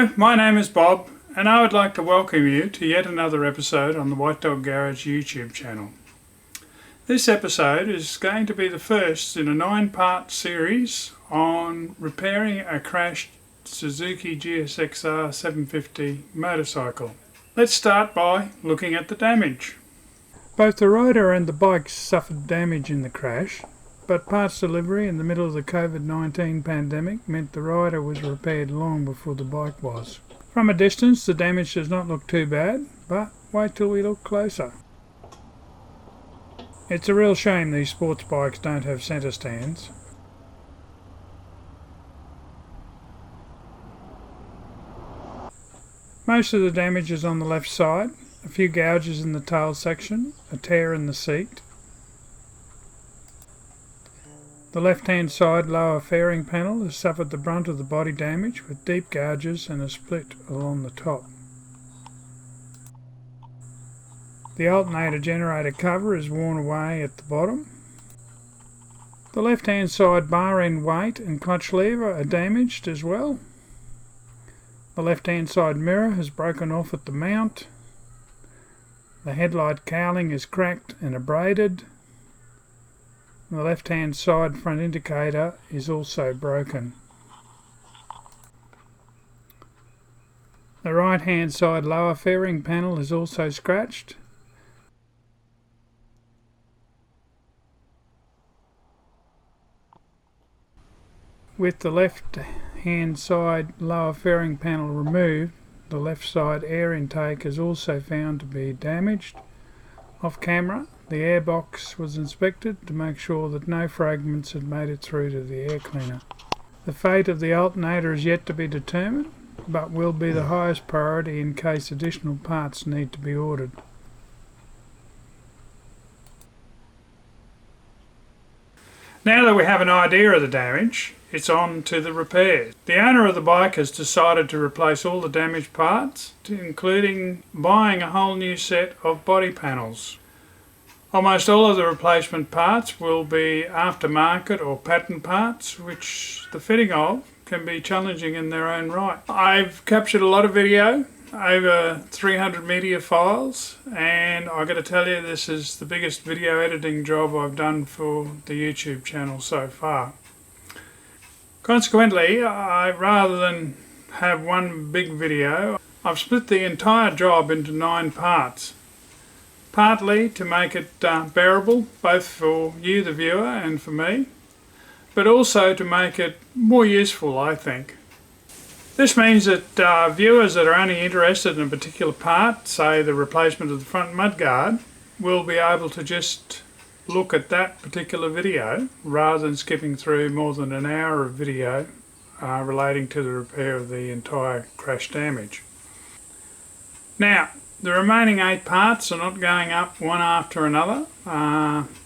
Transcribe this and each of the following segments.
Hello, my name is Bob and I would like to welcome you to yet another episode on the White Dog Garage YouTube channel. This episode is going to be the first in a 9-part series on repairing a crashed Suzuki GSXR 750 motorcycle. Let's start by looking at the damage. Both the rider and the bike suffered damage in the crash, but parts delivery in the middle of the COVID-19 pandemic meant the rider was repaired long before the bike was. From a distance the damage does not look too bad, but wait till we look closer. It's a real shame these sports bikes don't have centre stands. Most of the damage is on the left side, a few gouges in the tail section, a tear in the seat. The left-hand side lower fairing panel has suffered the brunt of the body damage with deep gouges and a split along the top. The alternator generator cover is worn away at the bottom. The left-hand side bar end weight and clutch lever are damaged as well. The left-hand side mirror has broken off at the mount. The headlight cowling is cracked and abraded. The left-hand side front indicator is also broken. The right-hand side lower fairing panel is also scratched. With the left-hand side lower fairing panel removed, the left side air intake is also found to be damaged. Off camera, the airbox was inspected to make sure that no fragments had made it through to the air cleaner. The fate of the alternator is yet to be determined, but will be the highest priority in case additional parts need to be ordered. Now that we have an idea of the damage, it's on to the repairs. The owner of the bike has decided to replace all the damaged parts, including buying a whole new set of body panels. Almost all of the replacement parts will be aftermarket or patent parts, which the fitting of can be challenging in their own right. I've captured a lot of video, over 300 media files, and I've got to tell you this is the biggest video editing job I've done for the YouTube channel so far. Consequently, rather than have one big video, I've split the entire job into 9 parts. Partly to make it bearable, both for you the viewer and for me, but also to make it more useful, I think. This means that viewers that are only interested in a particular part, say the replacement of the front mudguard, will be able to just look at that particular video rather than skipping through more than an hour of video relating to the repair of the entire crash damage. Now, the remaining 8 parts are not going up one after another.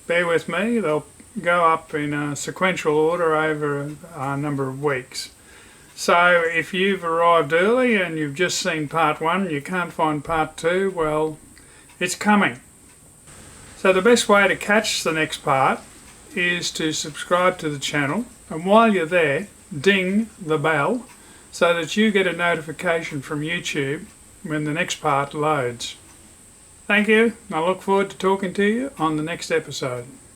Bear with me, they'll go up in a sequential order over a number of weeks. So if you've arrived early and you've just seen part 1 and you can't find part 2, well, it's coming. So the best way to catch the next part is to subscribe to the channel, and while you're there, ding the bell so that you get a notification from YouTube when the next part loads. Thank you, and I look forward to talking to you on the next episode.